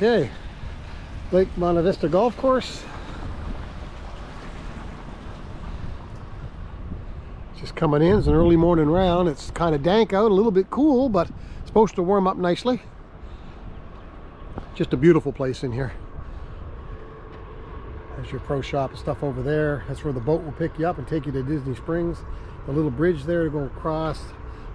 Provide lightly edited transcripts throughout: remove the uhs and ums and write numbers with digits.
Okay, Lake Buena Vista Golf Course. Just coming in. It's an early morning round. It's kind of dank out, a little bit cool, but it's supposed to warm up nicely. Just a beautiful place in here. There's your pro shop and stuff over there. That's where the boat will pick you up and take you to Disney Springs. The little bridge there to go across.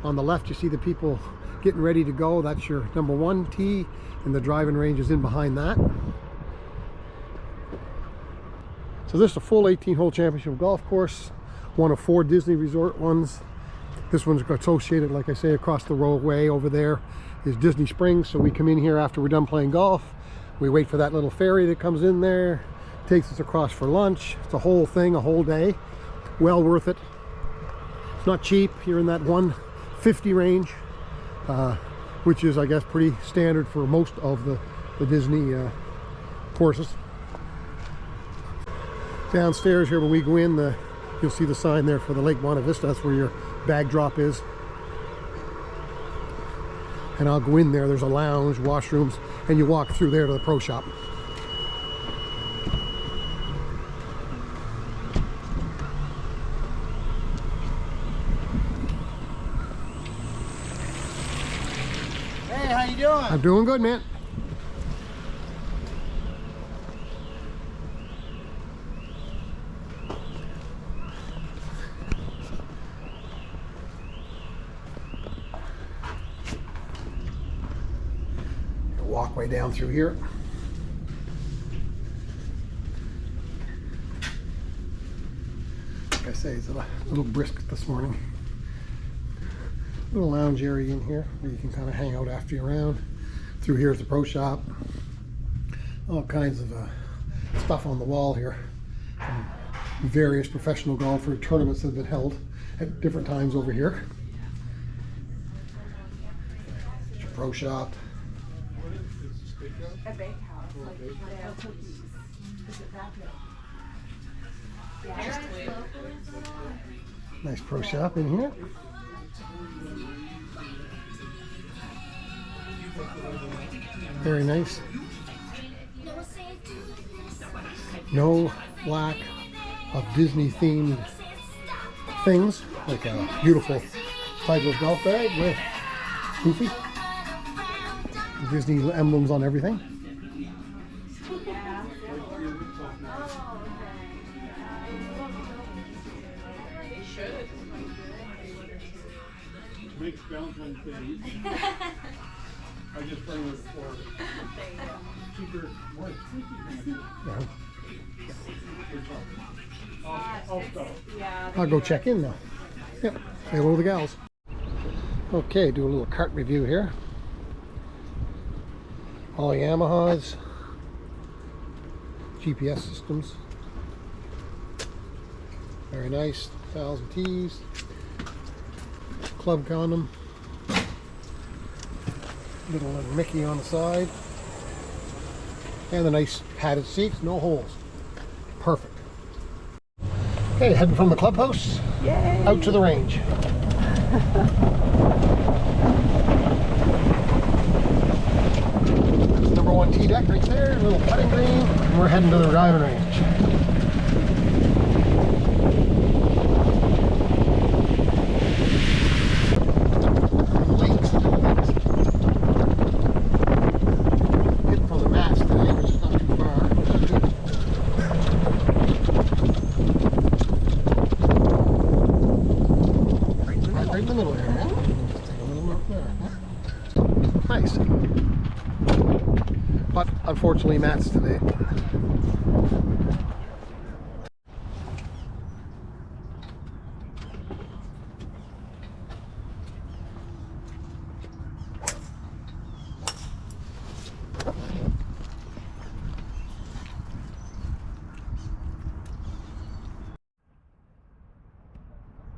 On the left you see the people getting ready to go. That's your number 1 tee, and the driving range is in behind that. So this is a full 18-hole championship golf course, one of 4 Disney resort ones. This one's associated, like I say, across the roadway over there is Disney Springs. So we come in here after we're done playing golf. We wait for that little ferry that comes in there, takes us across for lunch. It's a whole thing, a whole day. Well worth it. It's not cheap. You're in that $150 range, which is, I guess, pretty standard for most of the Disney courses. Downstairs here, when we go in, you'll see the sign there for the Lake Buena Vista. That's where your bag drop is. And I'll go in there. There's a lounge, washrooms, and you walk through there to the pro shop. Hey, how you doing? I'm doing good, man. Walkway down through here. Like I say, it's a little brisk this morning. Little lounge area in here where you can kind of hang out after you're around. Through here is the pro shop. All kinds of stuff on the wall here. Various professional golfer tournaments that have been held at different times over here. It's your pro shop. A bakehouse, like potato cookies. Is it that big? Yeah. Nice pro shop in here. Very nice. No lack of Disney themed things, like a beautiful Titleist golf bag with Goofy. Disney emblems on everything. Makes Valentine's Day. I just bring it for cheaper, more expensive. I'll stop. I'll go check in now. Yep. Say hello to the gals. Okay, do a little cart review here. All Yamahas, GPS systems, very nice. 1,000 tees, club condom, little Mickey on the side, and the nice padded seats, no holes. Perfect. Okay, heading from the clubhouse. Yay. Out to the range. Number 1 tee deck right there, a little putting green, and we're heading to the driving range. Hitting from the mats today, which is not too far. Right in the middle here, man. Just take a little look there. Nice. But unfortunately, mats today.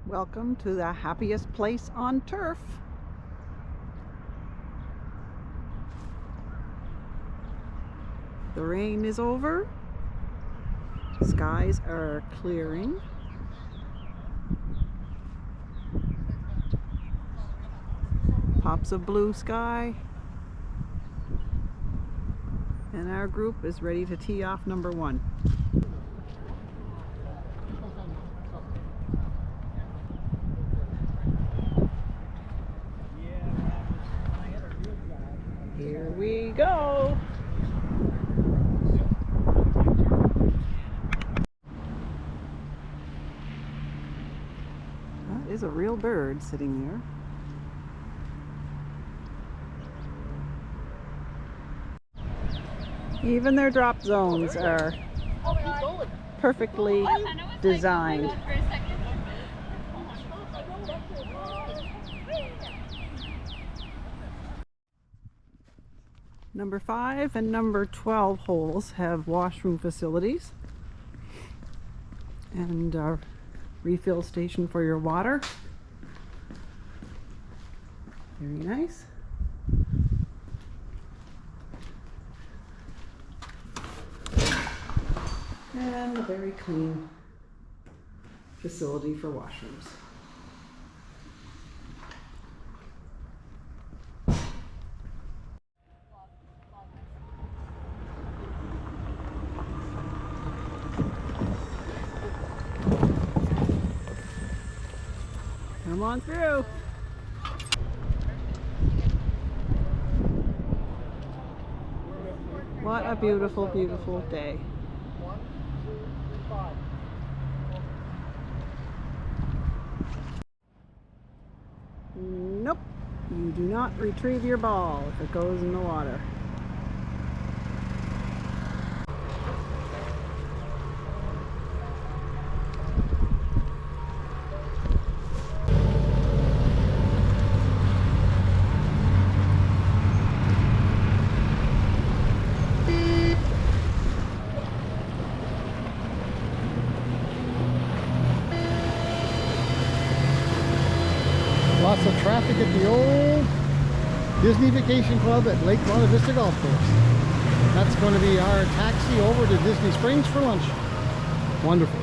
Welcome to the happiest place on turf. The rain is over. Skies are clearing. Pops of blue sky. And our group is ready to tee off number 1. Here we go. That is a real bird sitting there. Even their drop zones are perfectly designed. Number 5 and number 12 holes have washroom facilities and a refill station for your water. Very nice. And a very clean facility for washrooms. Come on through. What a beautiful, beautiful day. Nope, you do not retrieve your ball if it goes in the water. Lots of traffic at the old Disney Vacation Club at Lake Buena Vista Golf Course. That's going to be our taxi over to Disney Springs for lunch. Wonderful.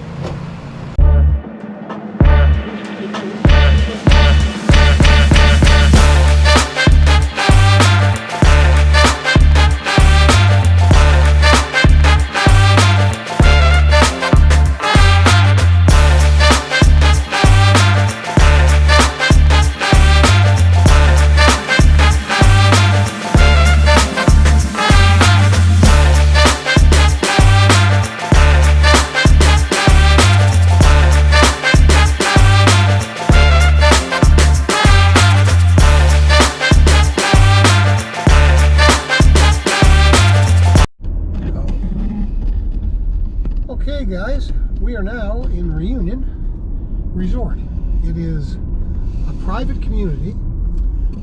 Okay guys, we are now in Reunion Resort. It is a private community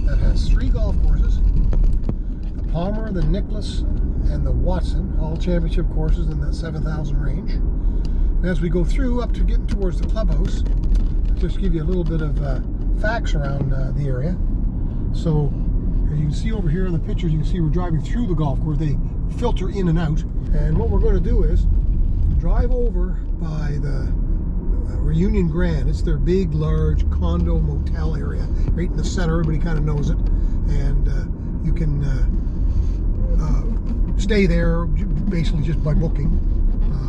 that has 3 golf courses, the Palmer, the Nicholas, and the Watson, all championship courses in that 7,000 range. And as we go through up to getting towards the clubhouse, just give you a little bit of facts around the area. So as you can see over here in the pictures, you can see we're driving through the golf course. They filter in and out. And what we're going to do is drive over by the Reunion Grand. It's their big, large condo motel area right in the center. Everybody kind of knows it. And you can stay there basically just by booking.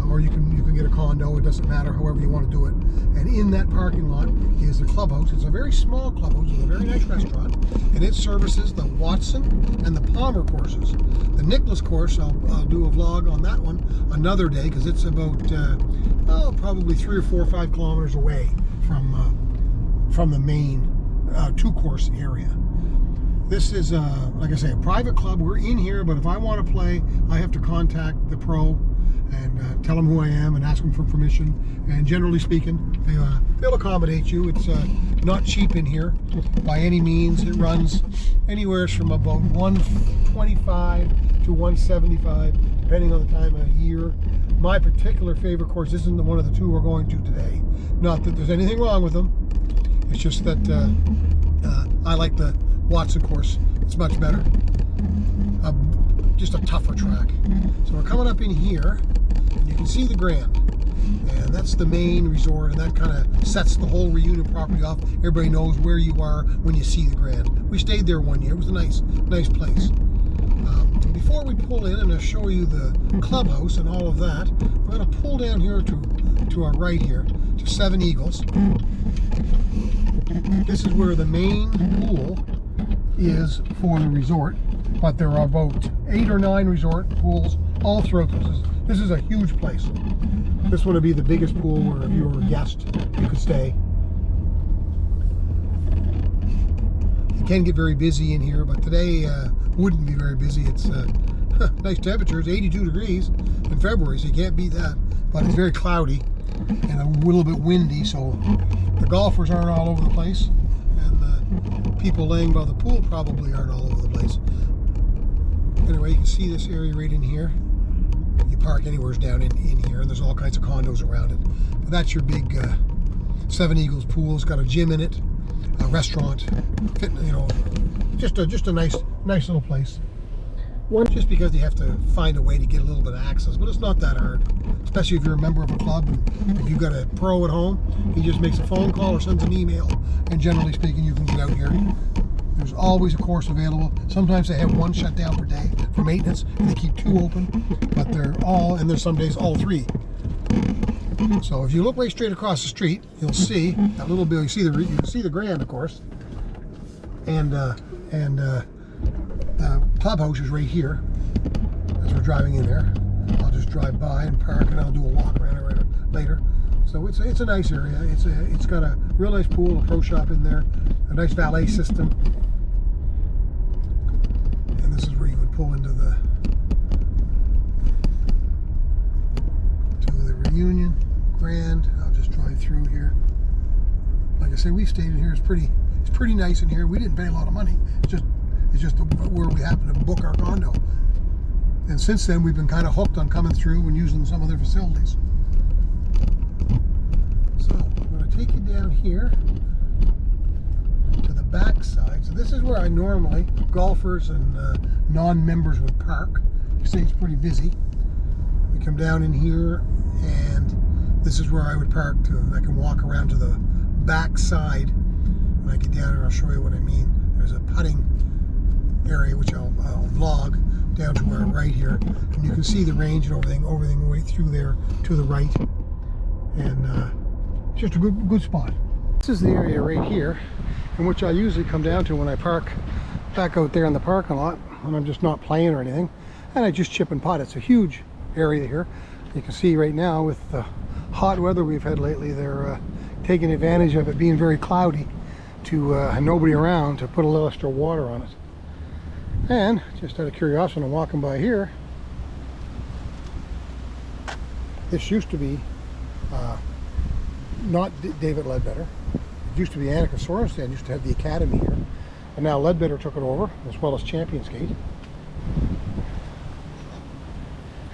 Or you can get a condo. It doesn't matter, however you want to do it. And in that parking lot is the clubhouse. It's a very small clubhouse with a very nice restaurant, and it services the Watson and the Palmer courses. The Nicholas course, I'll do a vlog on that one another day, because it's about probably 3 or 4 or 5 kilometers away from the main 2-course area. This is, like I say, a private club. We're in here, but if I want to play, I have to contact the pro and tell them who I am and ask them for permission. And generally speaking, they'll accommodate you. It's not cheap in here by any means. It runs anywhere from about $125 to $175, depending on the time of year. My particular favorite course isn't one of the 2 we're going to today. Not that there's anything wrong with them. It's just that I like the Watson course. It's much better. Just a tougher track. So we're coming up in here, and you can see the Grand, and that's the main resort, and that kind of sets the whole Reunion property off. Everybody knows where you are when you see the Grand. We stayed there one year. It was a nice place. before we pull in, and I'll show you the clubhouse and all of that, we're going to pull down here to our right here to Seven Eagles. This is where the main pool is for the resort, but there are about 8 or 9 resort pools all throughout this. This is a huge place. This one would be the biggest pool where if you were a guest, you could stay. It can get very busy in here, but today wouldn't be very busy. It's nice temperatures, 82 degrees in February, so you can't beat that. But it's very cloudy and a little bit windy, so the golfers aren't all over the place, and the people laying by the pool probably aren't all over the place. Anyway, you can see this area right in here. You park anywhere down in here, and there's all kinds of condos around it. But that's your big Seven Eagles pool. It's got a gym in it, a restaurant, fitness, you know, just a nice little place. One, just because you have to find a way to get a little bit of access, but it's not that hard, especially if you're a member of a club. And if you've got a pro at home, he just makes a phone call or sends an email, and generally speaking, you can get out here. There's always a course available. Sometimes they have one shut down per day for maintenance, and they keep 2 open, but and there's some days all 3. So if you look right straight across the street, you'll see that little bit. You can see the Grand, of course, and the clubhouse is right here. As we're driving in there, I'll just drive by and park, and I'll do a walk around it later. So it's a nice area. It's got a real nice pool, a pro shop in there, a nice valet system, and this is where you would pull into the Reunion, Grand. I'll just drive through here. Like I say, we've stayed in here. It's pretty nice in here. We didn't pay a lot of money. It's just where we happen to book our condo. And since then, we've been kind of hooked on coming through and using some of their facilities. So I'm going to take you down here to the back side. So this is where I normally, golfers and non-members would park. You see, it's pretty busy. We come down in here, and this is where I would park I can walk around to the back side. When I get down here, I'll show you what I mean. There's a putting area, which I'll vlog down to our right here. And you can see the range and everything right through there to the right. And it's just a good spot. This is the area right here, in which I usually come down to when I park back out there in the parking lot, when I'm just not playing or anything. And I just chip and putt. It's a huge area here. You can see right now with the hot weather we've had lately, they're taking advantage of it being very cloudy to nobody around to put a little extra water on it. And just out of curiosity, I'm walking by here. This used to be not David Ledbetter. It used to be Annika Sorensen used to have the academy here, and now Ledbetter took it over, as well as Champions Gate.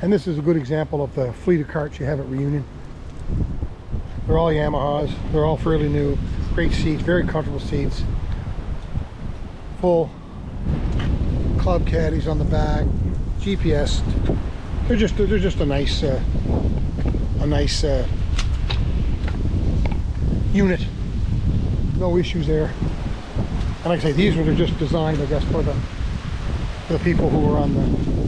And this is a good example of the fleet of carts you have at Reunion. They're all Yamahas. They're all fairly new. Great seats, very comfortable seats. Full club caddies on the back. GPS. They're just a nice unit. No issues there. And like I say, these were just designed, I guess, for the people who are on the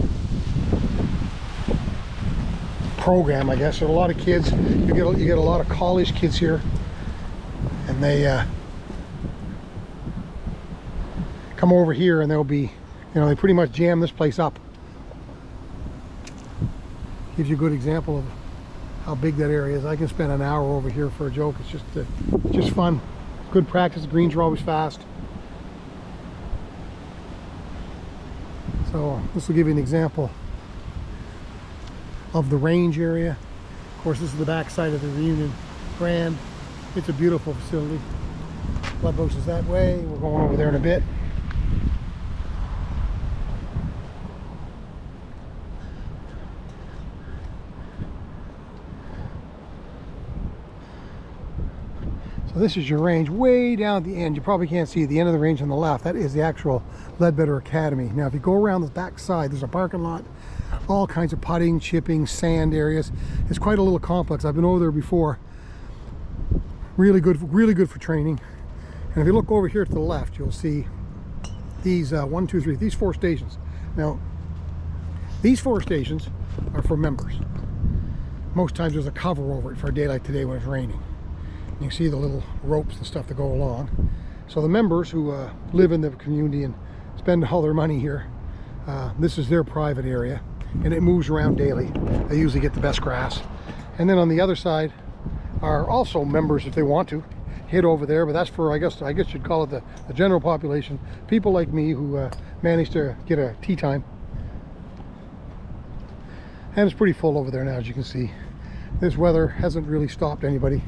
program, I guess. There are a lot of kids. You get a lot of college kids here, and they come over here, and they'll be, they pretty much jam this place up. Gives you a good example of how big that area is. I can spend an hour over here for a joke. It's just fun, good practice. The greens are always fast. So this will give you an example of the range area. Of course, this is the back side of the Reunion Grand. It's a beautiful facility. Clubhouse is that way. We're going over there in a bit. So this is your range way down at the end. You probably can't see the end of the range on the left. That is the actual Ledbetter Academy. Now, if you go around the back side, there's a parking lot, all kinds of putting, chipping, sand areas. It's quite a little complex. I've been over there before. Really good for training. And if you look over here to the left, you'll see these 1, 2, 3, these 4 stations. Now, These 4 stations are for members. Most times there's a cover over it for a day like today when it's raining. You can see the little ropes and stuff that go along. So the members who live in the community and spend all their money here, this is their private area, and it moves around daily. They usually get the best grass. And then on the other side are also members if they want to hit over there, but that's for I guess you'd call it the general population, people like me who manage to get a tea time. And it's pretty full over there now, as you can see. This weather hasn't really stopped anybody.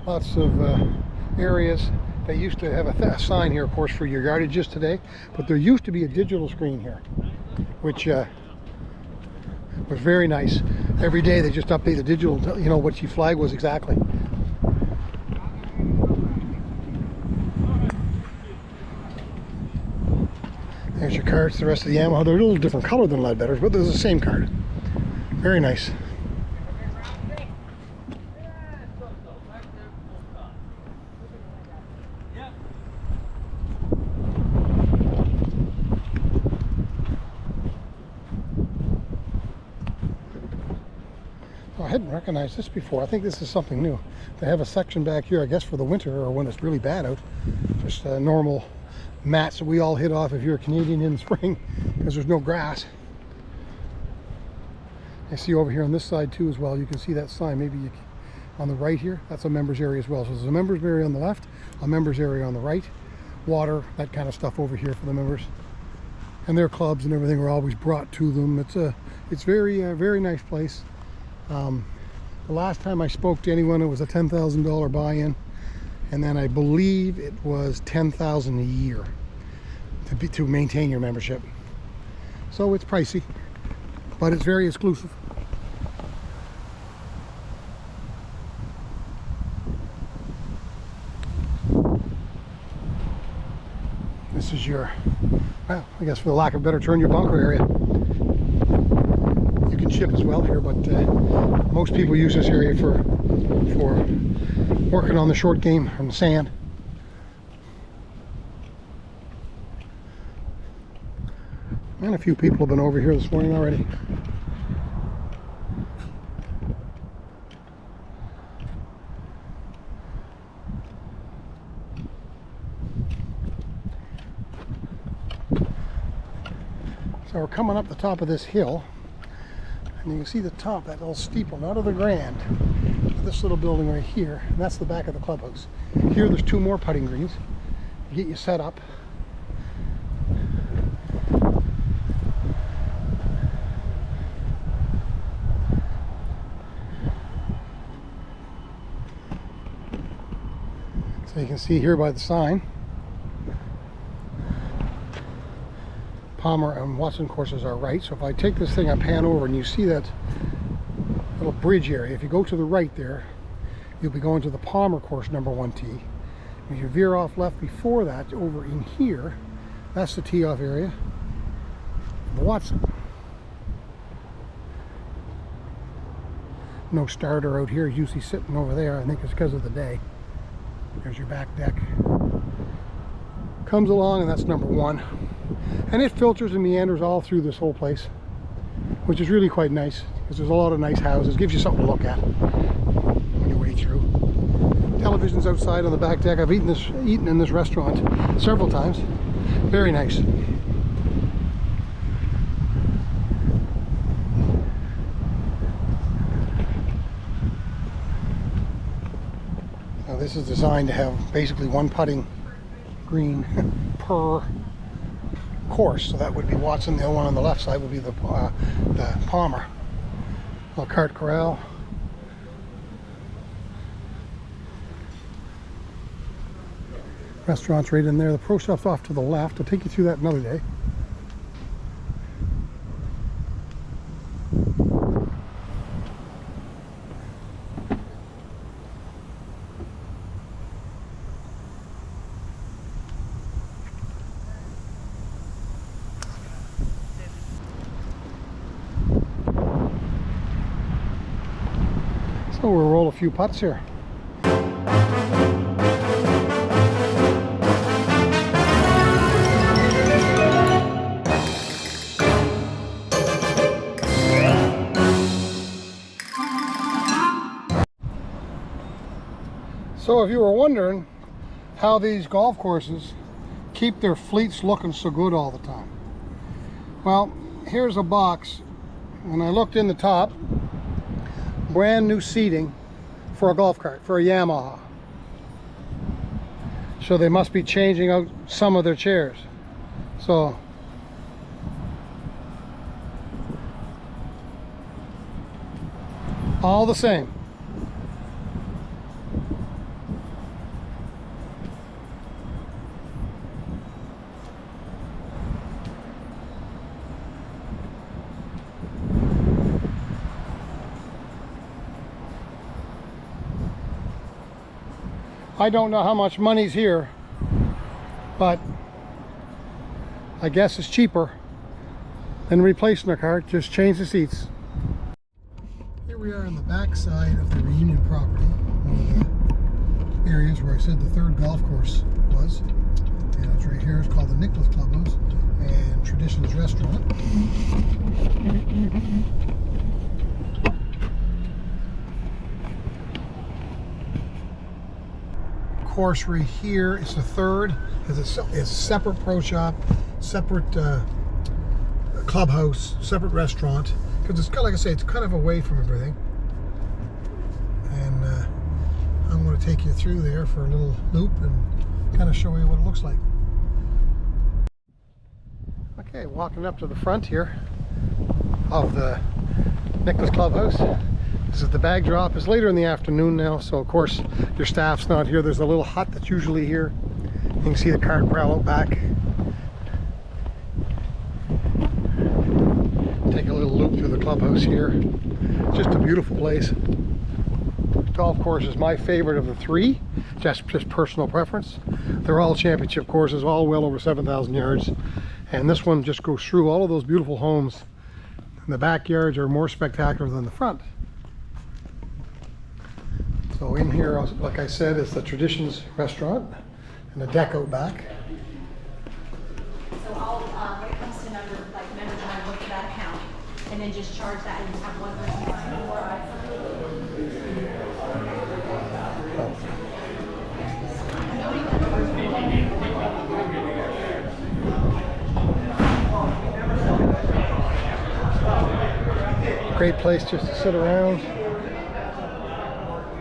Lots of areas. They used to have a sign here, of course, for your yardages today, but there used to be a digital screen here, which was very nice. Every day they just update the digital, you know, what your flag was exactly. There's your cards, the rest of the ammo. They're a little different color than Leadbetter's, but they're the same card. Very nice. Oh, I hadn't recognized this before. I think this is something new. They have a section back here, I guess, for the winter or when it's really bad out. Just normal mats that we all hit off if you're a Canadian in the spring because there's no grass. I see over here on this side too as well, you can see that sign. Maybe you, on the right here, that's a members area as well. So there's a members area on the left, a members area on the right, water, that kind of stuff over here for the members. And their clubs and everything are always brought to them. It's very nice place. The last time I spoke to anyone, it was a $10,000 buy-in. And then I believe it was $10,000 a year to maintain your membership. So it's pricey, but it's very exclusive. This is your, well, I guess for the lack of a better term, your bunker area. You can ship as well here, but most people use this area for working on the short game from the sand. And a few people have been over here this morning already. So we're coming up the top of this hill, and you can see the top, that little steeple, not of the Grand, this little building right here, and that's the back of the clubhouse. Here there's 2 more putting greens to get you set up. So you can see here by the sign, Palmer and Watson courses are right. So if I take this thing, I pan over and you see that little bridge area. If you go to the right there, you'll be going to the Palmer course number 1 tee. If you veer off left before that, over in here, that's the tee off area of the Watson. No starter out here, usually sitting over there. I think it's because of the day. There's your back deck. Comes along, and that's number 1. And it filters and meanders all through this whole place, which is really quite nice because there's a lot of nice houses. Gives you something to look at on your way through. Television's outside on the back deck. I've eaten in this restaurant several times. Very nice. Now this is designed to have basically 1 putting green per course, so that would be Watson. The one on the left side would be the Palmer. A cart corral. Restaurants right in there. The pro shop's off to the left. I'll take you through that another day. So we'll roll a few putts here. So if you were wondering how these golf courses keep their fleets looking so good all the time, well, here's a box. When I looked in the top, brand new seating for a golf cart, for a Yamaha. So they must be changing out some of their chairs. So all the same. I don't know how much money's here, but I guess it's cheaper than replacing a cart. Just change the seats. Here we are on the back side of the Reunion property, one of the areas where I said the third golf course was. And it's right here. It's called the Nicholas Clubhouse and Traditions Restaurant. Course right here is the third. It's a separate pro shop, separate clubhouse, separate restaurant, because it's kind of, like I say, it's kind of away from everything. And I'm going to take you through there for a little loop and kind of show you what it looks like. Okay, walking up to the front here of the Nicholas Clubhouse. This is the bag drop. It's later in the afternoon now, so of course your staff's not here. There's a little hut that's usually here. You can see the cart corral out back. Take a little loop through the clubhouse here. Just a beautiful place. Golf course is my favorite of the three, just personal preference. They're all championship courses, all well over 7,000 yards. And this one just goes through all of those beautiful homes. And the backyards are more spectacular than the front. So in here, like I said, is the Traditions Restaurant and a deck out back. So I'll, when it comes to members want to look at that account, and then just charge that and have one person sign it, or Great place just to sit around,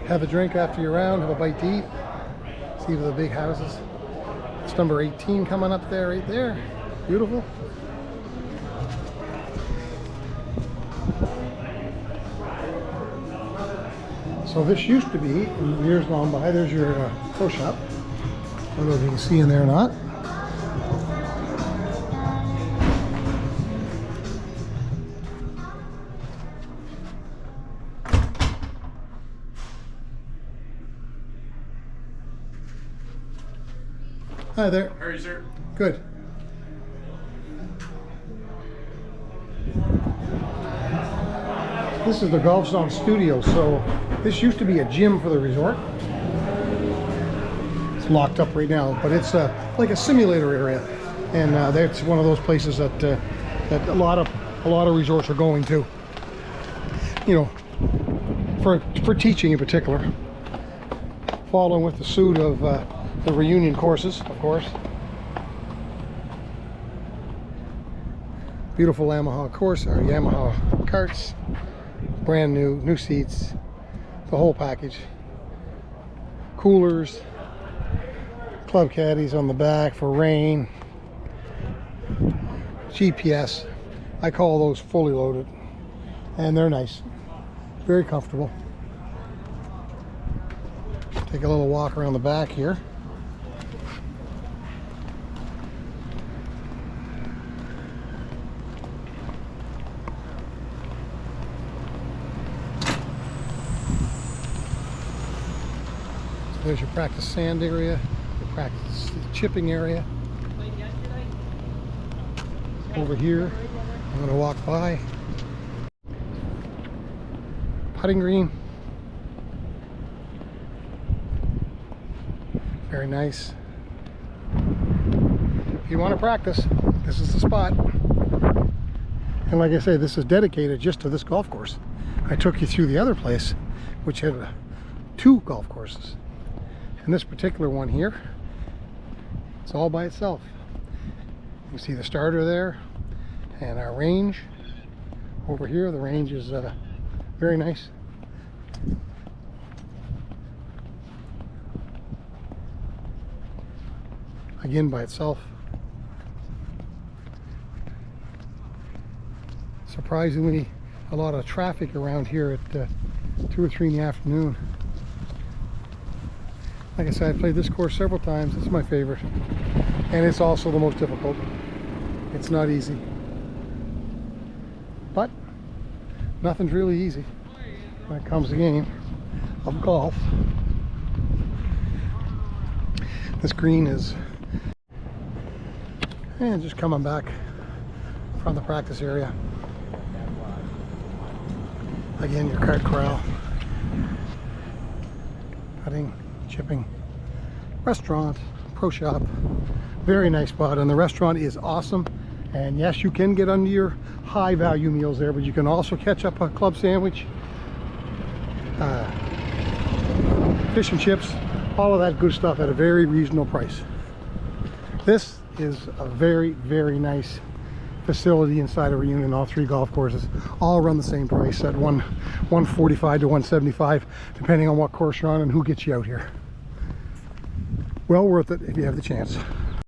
have a drink after you're around, have a bite to eat. See the big houses. It's number 18 coming up there, right there. Beautiful. So this used to be, in years gone by, there's your pro shop. I don't know if you can see in there or not. Hi there. How are you, sir? Good. This is the Golf Zone Studio. So this used to be a gym for the resort. It's locked up right now, but it's like a simulator area, and that's one of those places that that a lot of resorts are going to. You know, for teaching in particular, following with the suit of the Reunion courses, of course. Beautiful Yamaha course, or Yamaha carts, brand new seats, the whole package. Coolers, club caddies on the back for rain, GPS. I call those fully loaded, and they're nice, very comfortable. Take a little walk around the back here. There's your practice sand area, your practice chipping area. Over here, I'm going to walk by. Putting green. Very nice. If you want to practice, this is the spot. And like I say, this is dedicated just to this golf course. I took you through the other place, which had 2 golf courses. And this particular one here, it's all by itself. You can see the starter there and our range over here. The range is very nice. Again, by itself. Surprisingly, a lot of traffic around here at 2 or 3 in the afternoon. Like I said, I played this course several times. It's my favorite, and it's also the most difficult. It's not easy, but nothing's really easy when it comes to the game of golf. This green is, and just coming back from the practice area. Again, your cart corral, putting, chipping, restaurant, pro shop. Very nice spot, and the restaurant is awesome. And yes, you can get under your high value meals there, but you can also catch up a club sandwich, fish and chips, all of that good stuff at a very reasonable price. This is a very, very nice facility inside of Reunion. All 3 golf courses all run the same price at $145 to $175, depending on what course you're on and who gets you out here. Well worth it if you have the chance.